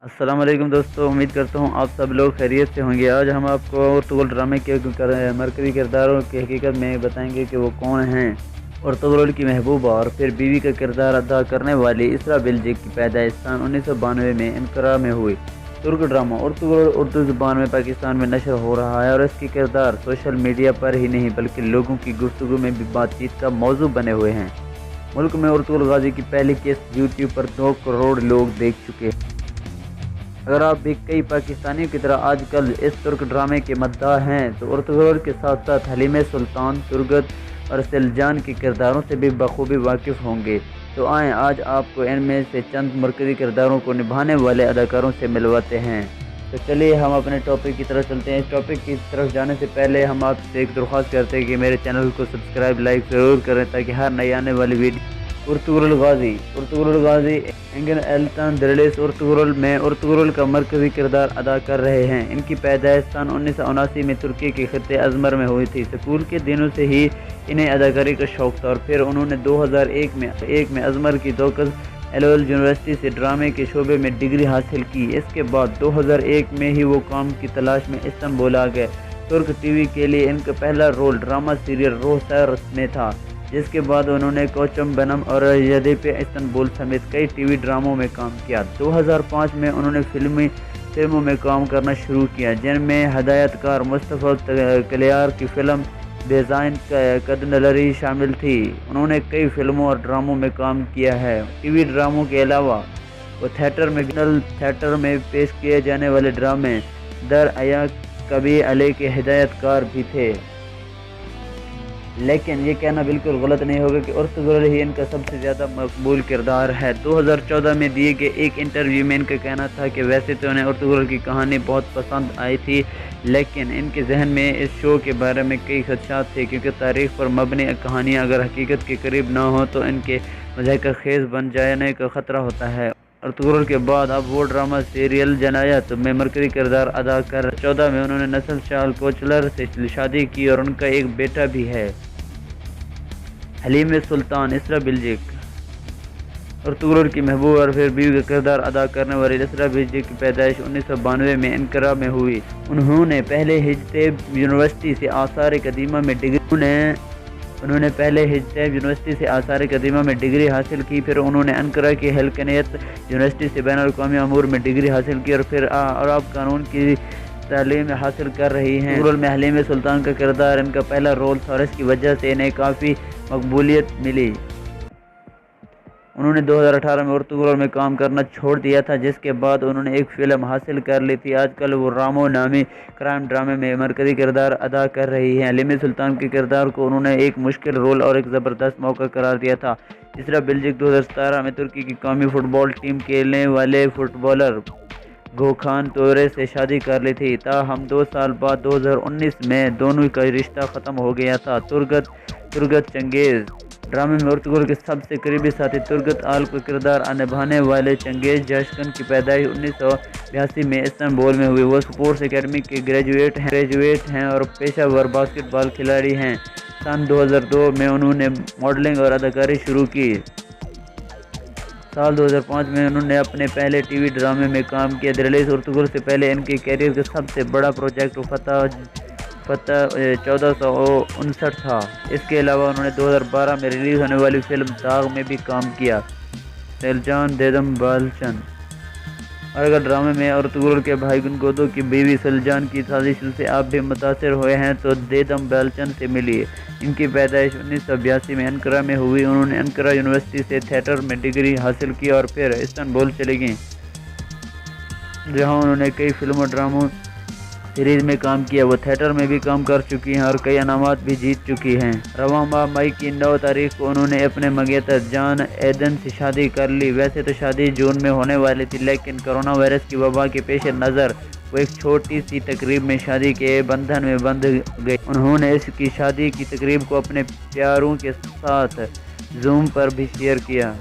अस्सलाम वालेकुम दोस्तों, उम्मीद करता हूँ आप सब लोग खैरियत से होंगे। आज हम आपको अर्तुगरुल ड्रामे के मरकज़ी किरदारों की हकीकत में बताएंगे कि वो कौन हैं। अर्तुगरुल की महबूबा और फिर बीवी का किरदार अदा करने वाली इसरा बिल्जिक की पैदाइश सन 1992 में अनकरा में हुई। तुर्क ड्रामा अर्तुगरुल उर्दू ज़ुबान में पाकिस्तान में नशर हो रहा है और इसके किरदार सोशल मीडिया पर ही नहीं बल्कि लोगों की गुफ्तगू में भी बातचीत का मौजू बने हुए हैं। मुल्क में अर्तुगरुल गाजी की पहली केस यूट्यूब पर 2 करोड़ लोग देख चुके हैं। अगर आप भी कई पाकिस्तानियों की तरह आजकल इस तुर्क ड्रामे के मद्दाह हैं तो अर्तुगरुल के साथ साथ हलीम सुल्तान, तुर्गत और सेलजान के किरदारों से भी बखूबी वाकिफ़ होंगे। तो आएँ आज आपको इनमें से चंद मरकज़ी किरदारों को निभाने वाले अदाकारों से मिलवाते हैं। तो चलिए हम अपने टॉपिक की तरफ चलते हैं। इस टॉपिक की तरफ जाने से पहले हम आपसे एक दरख्वास्त करते हैं कि मेरे चैनल को सब्सक्राइब लाइक ज़रूर करें ताकि हर नई आने वाली वीडियो। अर्तुगरुल गाजी एंगन एल्तन दरलेस अर्तुगरुल में अर्तुगरुल का मरकज़ी किरदार अदा कर रहे हैं। इनकी पैदाइश सन 1979 में तुर्की के खित्ते अजमर में हुई थी। स्कूल के दिनों से ही इन्हें अदाकारी का शौक़ था और फिर उन्होंने 2001 में अजमर की दोकस एलोल यूनिवर्सिटी से ड्रामे के शोबे में डिग्री हासिल की। इसके बाद 2001 में ही वो काम की तलाश में इस्तांबुल आ गए। तुर्क टीवी के लिए इनका पहला रोल ड्रामा सीरियल रोह सर में था, जिसके बाद उन्होंने कोचम बनम और यदीपे इस्तांबुल समेत कई टीवी ड्रामों में काम किया। 2005 में उन्होंने फिल्मों में काम करना शुरू किया, जिनमें हदायतकार मुस्तफ़ा कलियार की फिल्म बेज़ाइन कदनलरी शामिल थी। उन्होंने कई फिल्मों और ड्रामों में काम किया है। टीवी ड्रामों के अलावा वो थिएटर में पेश किए जाने वाले ड्रामे दर अया कभी अले के हिदायतकार भी थे। लेकिन ये कहना बिल्कुल गलत नहीं होगा कि अर्तुगरुल ही इनका सबसे ज़्यादा मकबूल किरदार है। 2014 में दिए गए एक इंटरव्यू में इनका कहना था कि वैसे तो उन्हें अर्तुगरुल की कहानी बहुत पसंद आई थी, लेकिन इनके जहन में इस शो के बारे में कई खदशात थे क्योंकि तारीख पर मबनी कहानियाँ अगर हकीकत के करीब ना हो तो इनके मज़ाक़ खेज़ बन जाने का ख़तरा होता है। अर्तुगरुल के बाद अब वो ड्रामा सीरियल जनायत में मरकज़ी किरदार अदा कर 2014 में उन्होंने नस्ल शाल कोचलर से शादी की और उनका एक बेटा भी है। हलीम सुल्तान इसरा बिल्जिक अर्तुगरुल की महबूब और फिर बीवी का किरदार अदा करने वाली इसरा बिल्जिक की पैदाइश 1992 में अनकरा में हुई। उन्होंने पहले हिजतैब यूनिवर्सिटी से आसार कदीमा में डिग्री हासिल की। फिर उन्होंने अनकरा की हल्कनियत यूनिवर्सिटी से बैनुल अक़वामी अमूर में डिग्री हासिल की और फिर अरब कानून की तालीम हासिल कर रही हैं। अर्तुगरुल में हलीम सुल्तान का किरदार इनका पहला रोल था और इसकी वजह से इन्हें काफ़ी मकबूलियत मिली। उन्होंने 2018 में अर्तुगरुल में काम करना छोड़ दिया था, जिसके बाद उन्होंने एक फ़िल्म हासिल कर ली थी। आजकल वो रामो नामी क्राइम ड्रामे में मरकज़ी किरदार अदा कर रही हैं। हलीम सुल्तान के किरदार को उन्होंने एक मुश्किल रोल और एक ज़बरदस्त मौका करार दिया था। इसरा बिल्जिक 2017 में तुर्की की कौमी फुटबॉल टीम खेलने वाले फुटबॉलर गोखान तोरे से शादी कर ली थी। ताहम 2 साल बाद 2019 में दोनों का रिश्ता ख़त्म हो गया था। तुर्गत चंगेज़ ड्रामे में अर्तुगरुल के सबसे करीबी साथी तुर्गत आल को किरदार निभाने वाले चंगेज़ जशकन की पैदाइश 1982 में इस्तांबुल में हुई। वो स्पोर्ट्स एकेडमी के ग्रेजुएट हैं और पेशावर बास्केटबॉल खिलाड़ी हैं। सन 2002 में उन्होंने मॉडलिंग और अदाकारी शुरू की। साल 2005 में उन्होंने अपने पहले टीवी ड्रामे में काम किया। दरलेस अर्तुगरुल से पहले इनके कैरियर का सबसे बड़ा प्रोजेक्ट फतह 1459 था। इसके अलावा उन्होंने 2012 में रिलीज़ होने वाली फिल्म दाग में भी काम किया। सेलजान देदम बालचन और अगर ड्रामे में अर्तुगरुल के भाई गुनगोदो की बीवी सेलजान की साजिश से आप भी मुतासिर हुए हैं तो देदम बालचन से मिलिए। इनकी पैदाइश 1982 में अनकरा में हुई। उन्होंने अनकरा यूनिवर्सिटी से थिएटर में डिग्री हासिल की और फिर इस्तांबुल चले गए, जहां उन्होंने कई फिल्मों ड्रामों सीरीज़ में काम किया। वो थिएटर में भी काम कर चुकी हैं और कई इनामात भी जीत चुकी हैं। रवां माह मई की 9 तारीख को उन्होंने अपने मंगेतर जान एदन से शादी कर ली। वैसे तो शादी जून में होने वाली थी, लेकिन कोरोना वायरस की वबा के पेश नज़र वो एक छोटी सी तकरीब में शादी के बंधन में बंध गई। उन्होंने इसकी शादी की तकरीब को अपने प्यारों के साथ जूम पर भी शेयर किया।